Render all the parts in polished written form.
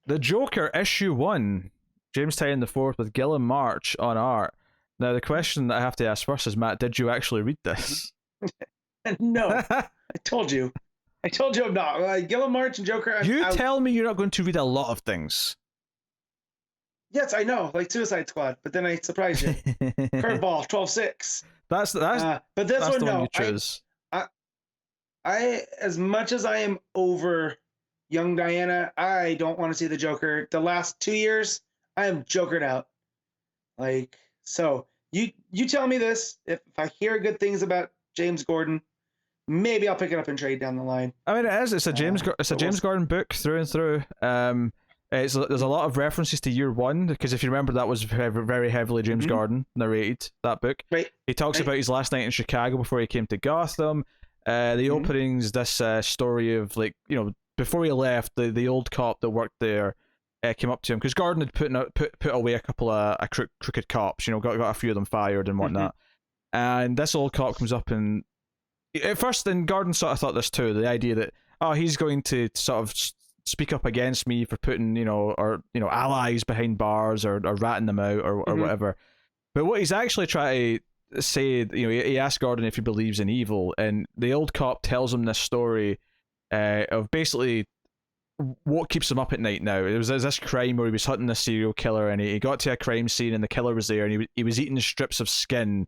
The Joker issue 1, James Tynion the fourth with Gillen March on art. Now the question that I have to ask first is, Matt, did you actually read this? No, I told you. I'm not. Gillen March and Joker. You out. tell me you're not going to read a lot of things. Yes, I know, like Suicide Squad, but then I surprised you. Curveball, 12-6. That's but this that's one, the one no. you chose. I, as much as I am over young Diana, I don't want to see the Joker. The last 2 years, I am Jokered out. Like, so you tell me this. If I hear good things about James Gordon, maybe I'll pick it up and trade down the line. I mean, it is. It's a James Gordon book through and through. There's a lot of references to year 1 because if you remember, that was very heavily James Gordon narrated that book. Right. He talks about his last night in Chicago before he came to Gotham. The opening's this story of, like, you know, before he left, the old cop that worked there came up to him because Gordon had put away a couple of crooked cops. You know, got a few of them fired and whatnot. And this old cop comes up and at first, then Gordon sort of thought this too, the idea that, oh, he's going to sort of speak up against me for putting, allies behind bars or ratting them out or whatever. But what he's actually trying to say, he asked Gordon if he believes in evil, and the old cop tells him this story of basically what keeps him up at night now. There's this crime where he was hunting a serial killer, and he got to a crime scene, and the killer was there, and he was eating strips of skin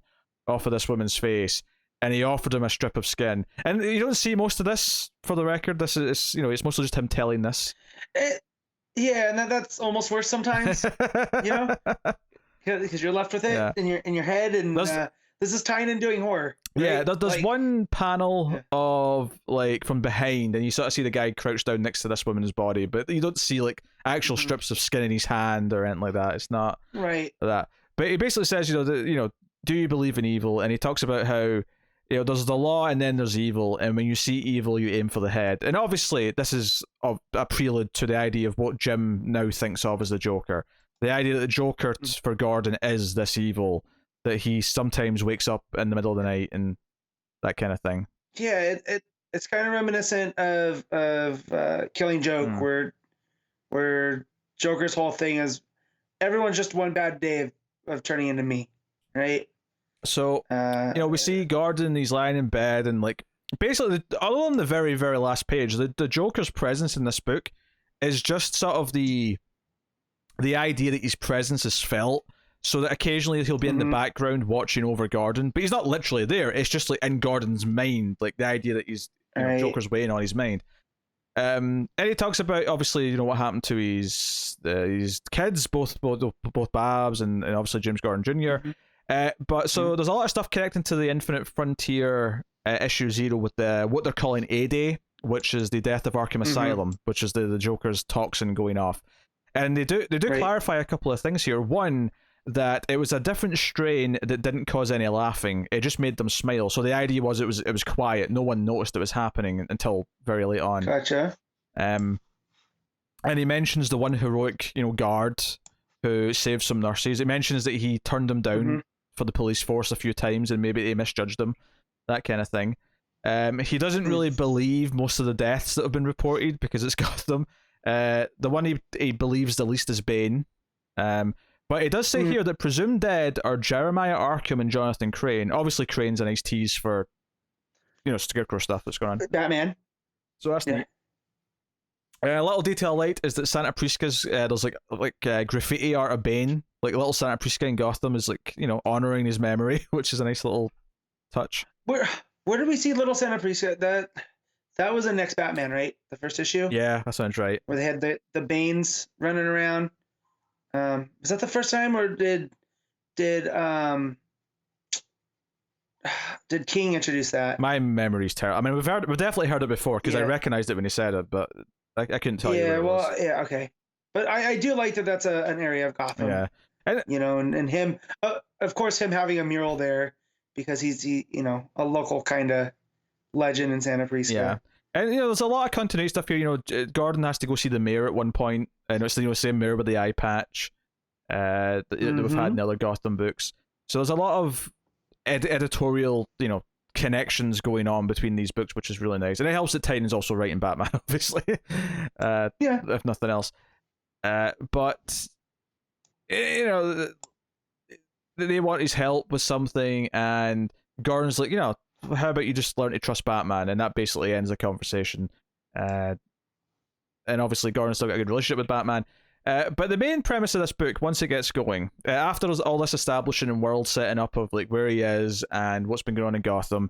off of this woman's face. And he offered him a strip of skin. And you don't see most of this, for the record. This is, it's mostly just him telling this. Yeah, and that's almost worse sometimes, because you're left with it in your head, and this is tying in doing horror. Right? Yeah, there's one panel of, like, from behind, and you sort of see the guy crouched down next to this woman's body, but you don't see, like, actual strips of skin in his hand or anything like that. It's not that. But he basically says, do you believe in evil? And he talks about how, there's the law and then there's evil, and when you see evil, you aim for the head. And obviously, this is a prelude to the idea of what Jim now thinks of as the Joker. The idea that the Joker for Gordon is this evil, that he sometimes wakes up in the middle of the night and that kind of thing. Yeah, it's kind of reminiscent of Killing Joke, where Joker's whole thing is everyone's just one bad day of turning into me, right? So, we see Gordon, he's lying in bed, and, like, basically, other than the very, very last page, the Joker's presence in this book is just sort of the idea that his presence is felt, so that occasionally he'll be in the background watching over Gordon, but he's not literally there. It's just, like, in Gordon's mind, like, the idea that he's Joker's weighing on his mind. And he talks about, obviously, what happened to his kids, both Babs and obviously James Gordon Jr., but so there's a lot of stuff connecting to the Infinite Frontier issue 0 with what they're calling A-Day, which is the death of Arkham Asylum, which is the Joker's toxin going off. And they do clarify a couple of things here. One, that it was a different strain that didn't cause any laughing. It just made them smile. So the idea was it was quiet. No one noticed it was happening until very late on. Gotcha. And he mentions the one heroic, guard who saved some nurses. He mentions that he turned them down for the police force a few times, and maybe they misjudged him, that kind of thing. He doesn't really believe most of the deaths that have been reported because it's Gotham. The one he believes the least is Bane. But it does say here that presumed dead are Jeremiah Arkham and Jonathan Crane. Obviously, Crane's a nice tease for, Scarecrow stuff that's going on. Batman. So that's neat. A little detail light is that Santa Prisca's there's like graffiti art of Bane, like little Santa Prisca in Gotham is like honoring his memory, which is a nice little touch. Where did we see little Santa Prisca? That was the next Batman, right? The first issue. Yeah, that sounds right. Where they had the Banes running around. Was that the first time, or did King introduce that? My memory's terrible. I mean, we've definitely heard it before because I recognized it when he said it, but I couldn't tell you. Yeah, okay. But I do like that. That's an area of Gotham. Yeah, and him, of course, him having a mural there because he's a local kind of legend in Santa Prisca. Yeah. And there's a lot of continuity stuff here. Gordon has to go see the mayor at one point, and it's the same mayor with the eye patch that we've had in other Gotham books. So there's a lot of editorial, connections going on between these books, which is really nice, and it helps that Tynion's also writing Batman, obviously. If nothing else. But you know, they want his help with something, and Gordon's like, how about you just learn to trust Batman, and that basically ends the conversation. And obviously, Gordon's still got a good relationship with Batman. But the main premise of this book, once it gets going, after all this establishing and world setting up of like where he is and what's been going on in Gotham,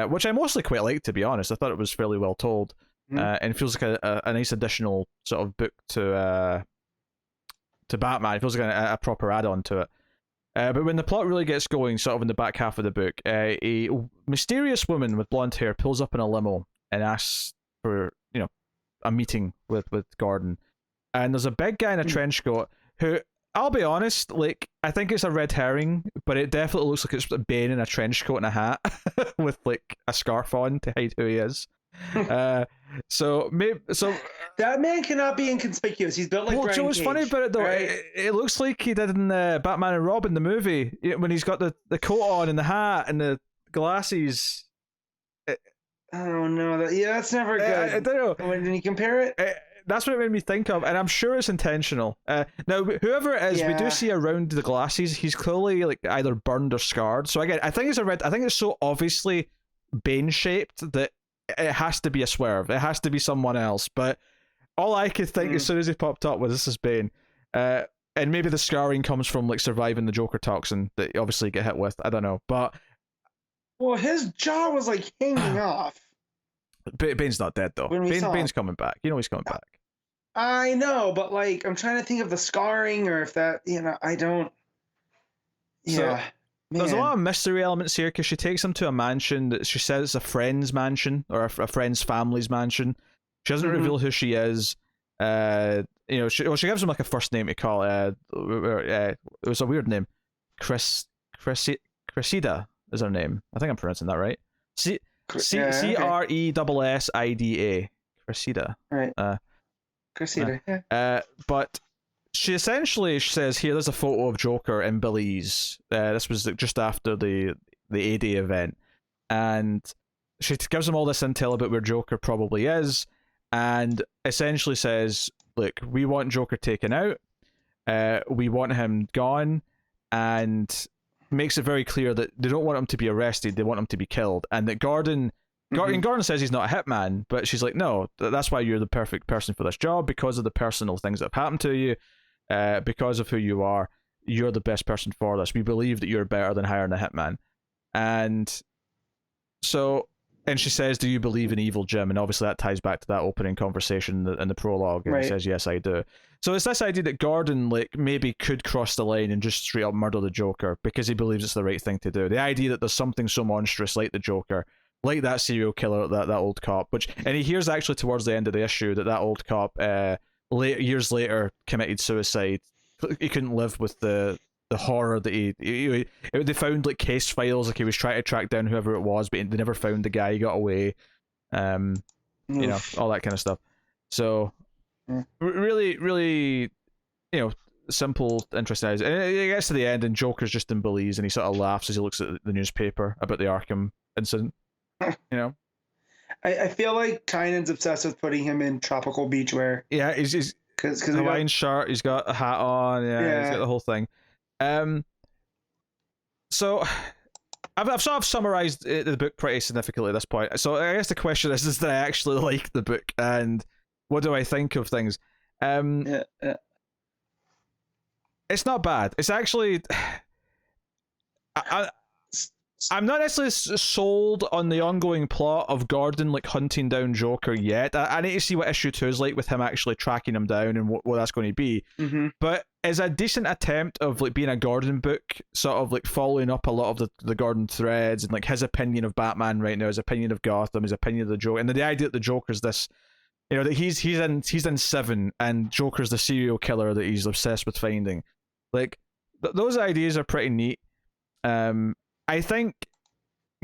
which I mostly quite liked, to be honest. I thought it was fairly well told, and it feels like a nice additional sort of book to Batman. It feels like a proper add-on to it. But when the plot really gets going, sort of in the back half of the book, a mysterious woman with blonde hair pulls up in a limo and asks for a meeting with Gordon. And there's a big guy in a trench coat who, I'll be honest, like, I think it's a red herring, but it definitely looks like it's Bane in a trench coat and a hat with like a scarf on to hide who he is. So that man cannot be inconspicuous. He's built like Brian what's Cage, funny about it though, right? it looks like he did in Batman and Robin, the movie, when he's got the coat on and the hat and the glasses. Oh no, that's never good. I don't know. When you compare it, that's what it made me think of, and I'm sure it's intentional. Now, whoever it is, we do see around the glasses, he's clearly like either burned or scarred. So again, I think it's so obviously Bane shaped that it has to be a swerve. It has to be someone else. But all I could think as soon as he popped up was, this is Bane. And maybe the scarring comes from like surviving the Joker toxin that you obviously get hit with. I don't know, but his jaw was like hanging off. Bane's not dead though. Bane's coming back. He's coming back. I know, but like, I'm trying to think of the scarring, or if that, I don't. Yeah. So, there's a lot of mystery elements here, because she takes him to a mansion that she says is a friend's mansion, or a friend's family's mansion. She doesn't reveal who she is. She gives him like a first name to call. It was a weird name. Cressida is her name. I think I'm pronouncing that right. Cressida. Right. Cressida. But she essentially says, here, there's a photo of Joker in Belize. This was just after the A-Day event. And she gives him all this intel about where Joker probably is, and essentially says, look, we want Joker taken out. We want him gone, and makes it very clear that they don't want him to be arrested, they want him to be killed. And that Gordon says he's not a hitman, but she's like, no, that's why you're the perfect person for this job, because of the personal things that have happened to you, because of who you are. You're the best person for this. We believe that you're better than hiring a hitman. And she says, do you believe in evil, Jim? And obviously that ties back to that opening conversation in the prologue, and he says, yes, I do. So it's this idea that Gordon like maybe could cross the line and just straight up murder the Joker because he believes it's the right thing to do. The idea that there's something so monstrous like the Joker, like that serial killer, that old cop, and he hears actually towards the end of the issue that old cop years later committed suicide. He couldn't live with the horror that they found like case files, like he was trying to track down whoever it was, but they never found the guy. He got away, all that kind of stuff. So really, really, simple, interesting ideas. And it gets to the end, and Joker's just in Belize, and he sort of laughs as he looks at the newspaper about the Arkham incident. I feel like Tynan's obsessed with putting him in tropical beach wear. Yeah, he's because Hawaiian shirt, he's got a hat on, he's got the whole thing. So I've sort of summarized the book pretty significantly at this point. So I guess the question is that I actually like the book, and what do I think of things? It's not bad. It's actually, I'm not necessarily sold on the ongoing plot of Gordon like hunting down Joker yet. I need to see what issue 2 is like with him actually tracking him down and what that's going to be. But it's a decent attempt of like being a Gordon book, sort of like following up a lot of the Gordon threads, and like his opinion of Batman right now, his opinion of Gotham, his opinion of the Joker, and the idea that the Joker's this, that he's in Seven, and Joker's the serial killer that he's obsessed with finding. Like those ideas are pretty neat. I think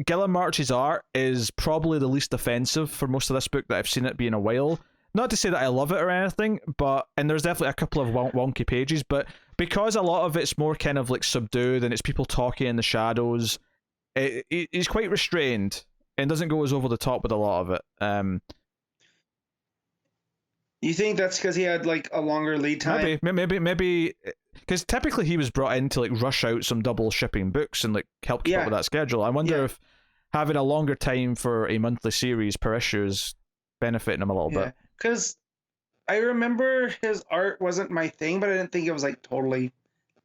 Gilliam March's art is probably the least offensive for most of this book that I've seen it be in a while. Not to say that I love it or anything, and there's definitely a couple of wonky pages, but because a lot of it's more kind of like subdued and it's people talking in the shadows, he's quite restrained and doesn't go as over the top with a lot of it. You think that's because he had like a longer lead time? Maybe, because typically he was brought in to like rush out some double shipping books and like help keep up with that schedule. I wonder if having a longer time for a monthly series per issue is benefiting him a little bit. Because I remember his art wasn't my thing, but I didn't think it was like totally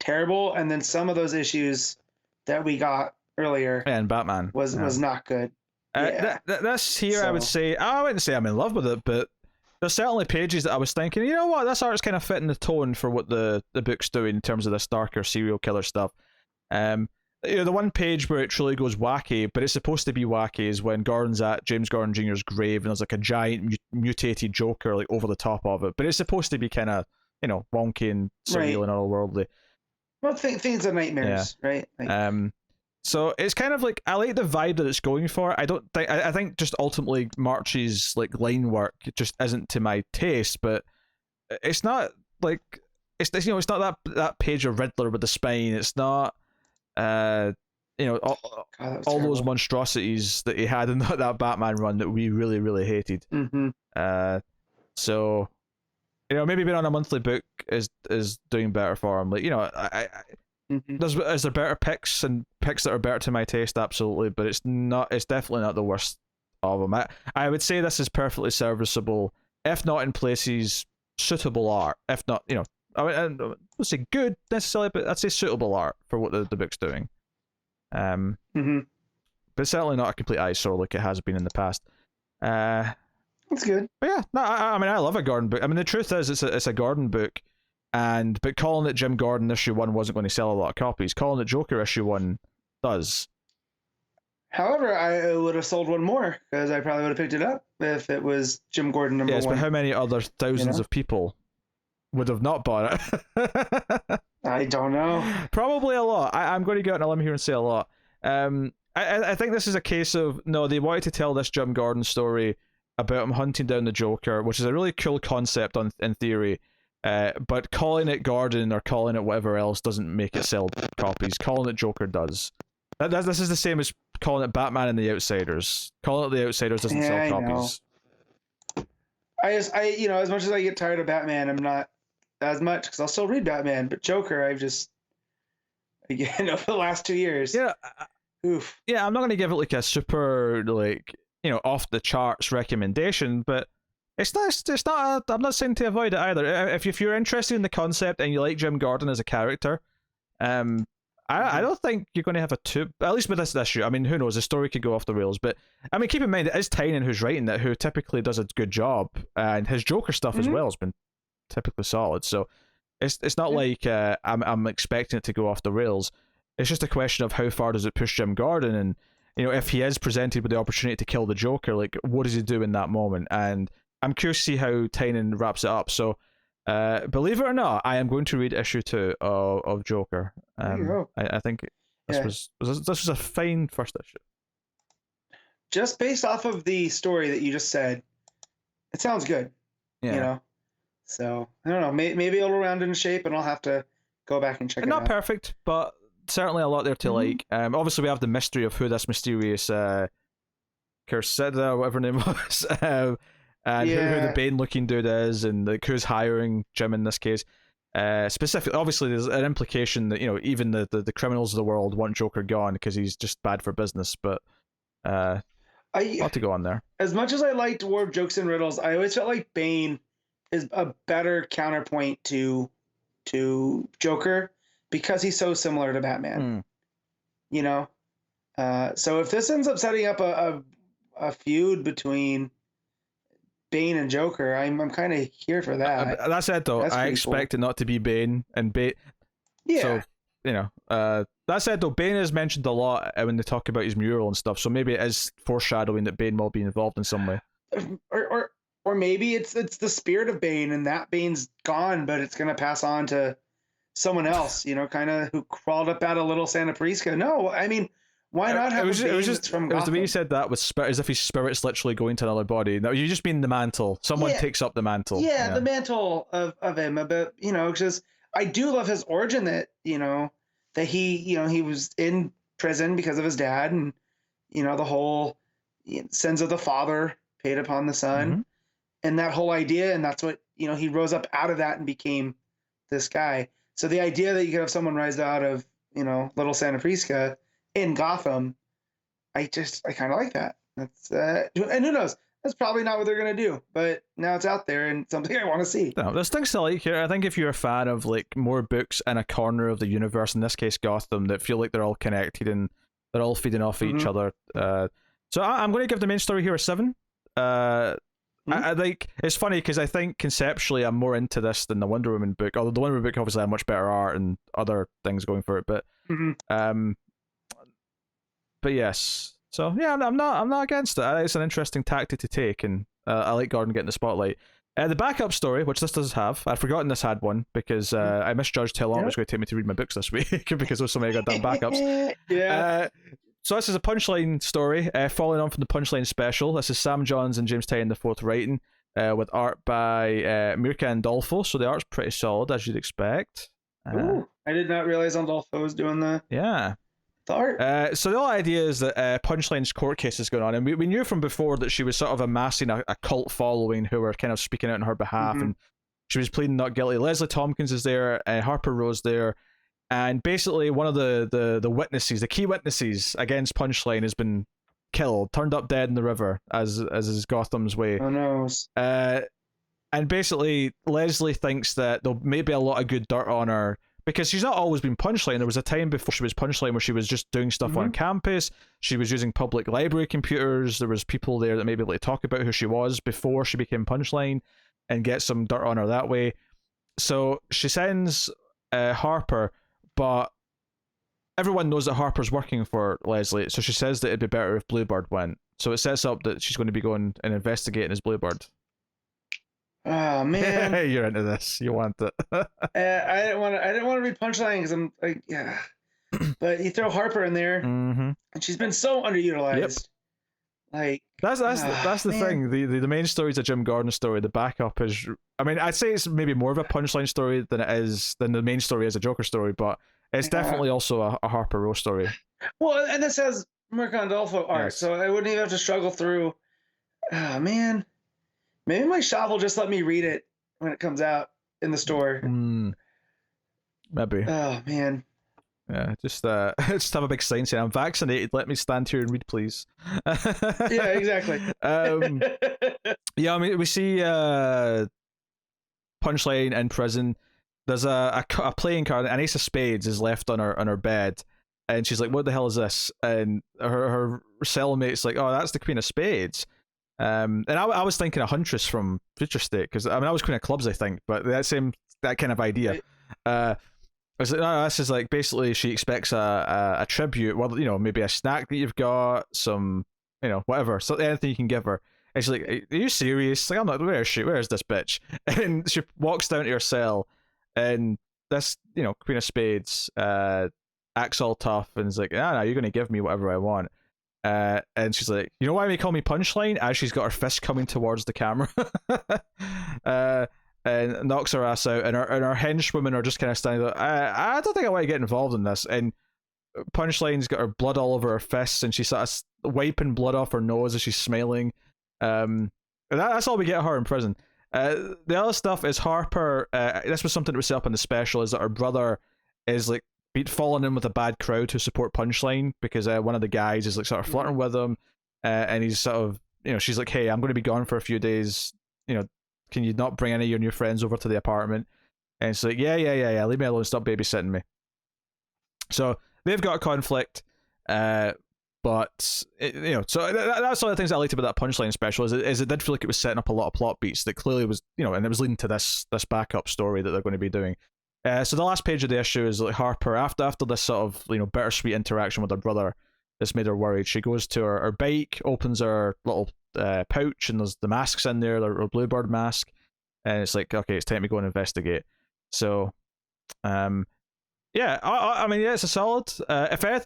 terrible. And then some of those issues that we got earlier, and Batman was not good. This here, I would say, I wouldn't say I'm in love with it, but there's certainly pages that I was thinking, you know what, this art's kind of fitting the tone for what the book's doing in terms of this darker serial killer stuff. The one page where it truly goes wacky, but it's supposed to be wacky, is when Gordon's at James Gordon Jr.'s grave and there's like a giant mutated Joker like over the top of it, but it's supposed to be kind of, wonky and surreal and otherworldly. Well, things are nightmares, right? Like, so it's kind of like, I like the vibe that it's going for. I think just ultimately March's like line work just isn't to my taste, but it's not like it's not that page of Riddler with the spine. It's not all those monstrosities that he had in that Batman run that we really, really hated. So maybe being on a monthly book is doing better for him. Like, is there better picks and picks that are better to my taste? Absolutely, but it's definitely not the worst of them. I would say this is perfectly serviceable, if not in places suitable art. If not, I would say good necessarily, but I'd say suitable art for what the book's doing. But certainly not a complete eyesore like it has been in the past. That's good. But yeah, no, I love a Gordon book. I mean, the truth is, it's a Gordon book. But calling it Jim Gordon issue 1 wasn't going to sell a lot of copies. Calling it Joker issue 1 does. However, I would have sold one more because I probably would have picked it up if it was Jim Gordon number 1. Yes, but how many other thousands of people would have not bought it? I don't know. Probably a lot. I'm going to go out on a limb here and say a lot. I think this is a case of, no, they wanted to tell this Jim Gordon story about him hunting down the Joker, which is a really cool concept in theory. But calling it Gordon or calling it whatever else doesn't make it sell copies. Calling it Joker does. This is the same as calling it Batman and the Outsiders. Calling it the Outsiders doesn't sell copies. As much as I get tired of Batman, I'm not as much because I'll still read Batman. But Joker, I've just, over the last 2 years. Oof. Yeah, I'm not going to give it like a super off the charts recommendation, but it's not. I'm not saying to avoid it either. If you're interested in the concept and you like Jim Gordon as a character, I don't think you're going to have at least with this issue. I mean, who knows? The story could go off the rails, but I mean, keep in mind it is Tynion who's writing that, who typically does a good job, and his Joker stuff as well has been typically solid. So it's not like I'm expecting it to go off the rails. It's just a question of how far does it push Jim Gordon, and if he is presented with the opportunity to kill the Joker, like what does he do in that moment? And I'm curious to see how Tynion wraps it up. So, believe it or not, I am going to read issue 2 of Joker. I think this was a fine first issue. Just based off of the story that you just said, it sounds good. Yeah. So I don't know. Maybe it'll round into shape, and I'll have to go back and check it out. Not perfect, but certainly a lot there to like. Obviously, we have the mystery of who this mysterious Curseda, whatever her name was. And who the Bane-looking dude is, and like who's hiring Jim in this case. Specifically, obviously, there's an implication that even the criminals of the world want Joker gone because he's just bad for business. But a lot to go on there. As much as I liked War of Jokes and Riddles, I always felt like Bane is a better counterpoint to Joker because he's so similar to Batman. So if this ends up setting up a feud between Bane and Joker, I'm kind of here for that. That said, though, I expect it not to be Bane and Bane. Yeah. So that said, though, Bane is mentioned a lot when they talk about his mural and stuff. So maybe it is foreshadowing that Bane will be involved in some way. Or maybe it's the spirit of Bane, and that Bane's gone, but it's gonna pass on to someone else. Kind of who crawled up out of Little Santa Prisca. No, I mean, why not have a Bane that's from Gotham? It was the way you said that with spirit, as if his spirit's literally going to another body. No, you just mean the mantle. Someone takes up the mantle. Yeah, the mantle of him. But because I do love his origin that that he was in prison because of his dad, and the whole sins of the father paid upon the son, and that whole idea, and that's what he rose up out of that and became this guy. So the idea that you could have someone rise out of, Little Santa Prisca in Gotham, I kind of like that. That's and who knows? That's probably not what they're gonna do, but now it's out there and something I want to see. No, there's things to like here. I think if you're a fan of like more books in a corner of the universe, in this case Gotham, that feel like they're all connected and they're all feeding off each other. So I'm going to give the main story here a 7. I like, it's funny because I think conceptually I'm more into this than the Wonder Woman book. Although the Wonder Woman book obviously had much better art and other things going for it, but yes. So yeah, I'm not against it. It's an interesting tactic to take, and I like Gordon getting the spotlight. The backup story, which this does have, I'd forgotten this had one because I misjudged how long it was going to take me to read my books this week because there's so many goddamn backups. So this is a Punchline story, following on from the Punchline special. This is Sam Johns and James Tynion IV writing, with art by Mirka Andolfo. So the art's pretty solid, as you'd expect. Ooh, I did not realize Andolfo was doing the art. So the whole idea is that Punchline's court case is going on, and we knew from before that she was sort of amassing a cult following who were kind of speaking out on her behalf, and she was pleading not guilty. Leslie Tompkins is there, Harper Rowe's there, and basically one of the witnesses, the key witnesses against Punchline, has been killed, turned up dead in the river, as is Gotham's way. Oh no. And basically Leslie thinks that there may be a lot of good dirt on her, because she's not always been Punchline. There was a time before she was Punchline where she was just doing stuff on campus. She was using public library computers. There was people there that maybe like talk about who she was before she became Punchline and get some dirt on her that way. So she sends Harper, but everyone knows that Harper's working for Leslie, so she says that it'd be better if Bluebird went. So it sets up that she's going to be going and investigating as Bluebird. Oh man, you're into this. You want it. I didn't want to read Punchline because I'm like, yeah. But you throw Harper in there, and she's been so underutilized. Like that's the thing. The main story is a Jim Gordon story. The backup is, I mean, I'd say it's maybe more of a Punchline story than the main story is a Joker story, but it's definitely also a Harper Rowe story. Well, and this has Mirka Andolfo art, so I wouldn't even have to struggle through. Oh man. Maybe my shop will just let me read it when it comes out in the store. Maybe. Oh man. Yeah, just have a big sign saying I'm vaccinated. Let me stand here and read, please. Yeah, exactly. Yeah, I mean, we see Punchline in prison. There's a playing card, an ace of spades is left on her bed, and she's like, "What the hell is this?" And her cellmate's like, "Oh, that's the Queen of Spades." And I was thinking a Huntress from Future State, because I was Queen of Clubs, I think, but that kind of idea. I was like, no, this is like basically she expects a tribute, well, maybe a snack that you've got, some, whatever, so anything you can give her. And she's like, "Are you serious?" Like, I'm not. Where is she? Where is this bitch? And she walks down to her cell, and this, Queen of Spades, acts all tough and is like, no, you're gonna give me whatever I want. And she's like, "You know why they call me Punchline?" As she's got her fist coming towards the camera, and knocks her ass out. And her henchwomen are just kind of standing there. I don't think I want to get involved in this. And Punchline's got her blood all over her fists, and she's sort of wiping blood off her nose as she's smiling. That's all we get of her in prison. The other stuff is Harper. This was something that was set up in the special. Is that her brother is like falling in with a bad crowd to support Punchline, because one of the guys is like sort of flirting with him, and he's sort of, she's like, "Hey, I'm going to be gone for a few days, can you not bring any of your new friends over to the apartment?" And it's like, yeah, leave me alone, stop babysitting me. So they've got a conflict, but so that's one of the things I liked about that Punchline special, is it did feel like it was setting up a lot of plot beats that clearly was, and it was leading to this backup story that they're going to be doing. So the last page of the issue is like Harper, after this sort of bittersweet interaction with her brother that's made her worried, she goes to her bike, opens her little pouch, and there's the masks in there, her Bluebird mask, and it's like, okay, it's time to go and investigate. So I mean, it's a solid.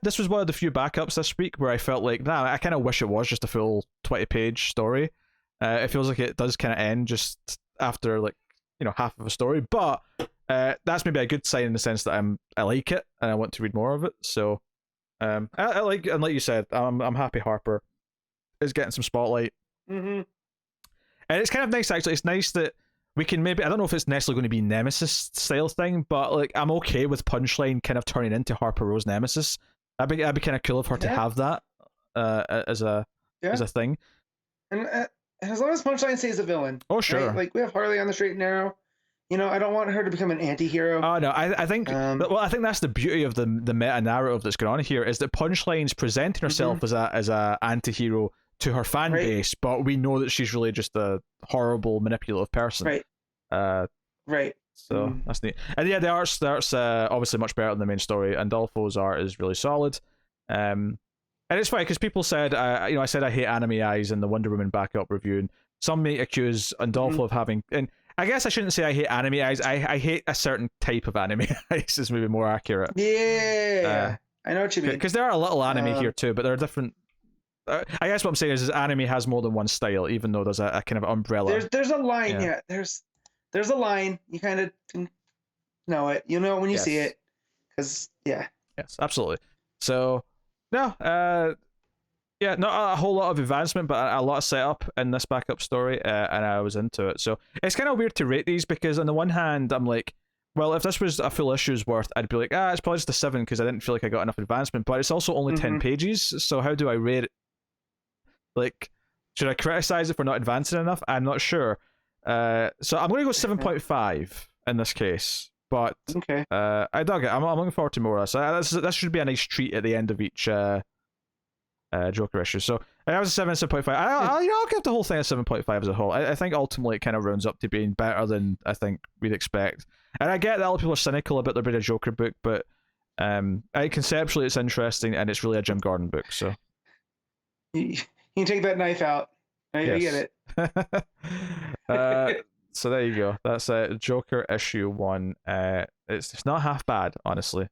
This was one of the few backups this week where I felt like, I kind of wish it was just a full 20-page story. It feels like it does kind of end just after like half of a story, but that's maybe a good sign in the sense that I like it and I want to read more of it. So I like, and like you said, I'm happy Harper is getting some spotlight. And it's kind of nice, actually. It's nice that we can maybe, I don't know if it's necessarily going to be Nemesis style thing, but like I'm okay with Punchline kind of turning into Harper Rose Nemesis. I'd be kind of cool of her to have that as a thing. And as long as Punchline stays a villain. Oh sure. Right? Like we have Harley on the straight and narrow. You know, I don't want her to become an anti-hero. Oh no, I think I think that's the beauty of the meta narrative that's going on here, is that Punchline's presenting herself as a anti-hero to her fan base, but we know that she's really just a horrible, manipulative person. Right. Right. So that's neat. And yeah, the art's obviously much better than the main story. And Dolfo's art is really solid. And it's funny because people said, I said I hate anime eyes in the Wonder Woman backup review, and some may accuse Andolfo of having, and I guess I shouldn't say I hate anime eyes. I hate a certain type of anime eyes is maybe more accurate. Yeah, I know what you mean. Because there are a little anime here too, but there are different. I guess what I'm saying is anime has more than one style, even though there's a kind of umbrella. There's a line, yeah. There's a line. You kind of know it. You know it when you see it, because Yes, absolutely. So no, yeah, not a whole lot of advancement, but a lot of setup in this backup story, and I was into it. So it's kind of weird to rate these because on the one hand, I'm like, well, if this was a full issue's worth, I'd be like, it's probably just a 7 because I didn't feel like I got enough advancement. But it's also only 10 pages, so how do I rate it? Like, should I criticize it for not advancing enough? I'm not sure. So I'm going to go 7.5 in this case. But I dug it. I'm looking forward to more of this. This should be a nice treat at the end of each Joker issue. So I was a 7.5. I'll give the whole thing a 7.5 as a whole. I think ultimately it kind of rounds up to being better than I think we'd expect. And I get that a lot of people are cynical about their bit of Joker book, but conceptually it's interesting and it's really a Jim Gordon book. So you can take that knife out. I get it. So there you go. That's Joker issue 1. It's not half bad, honestly.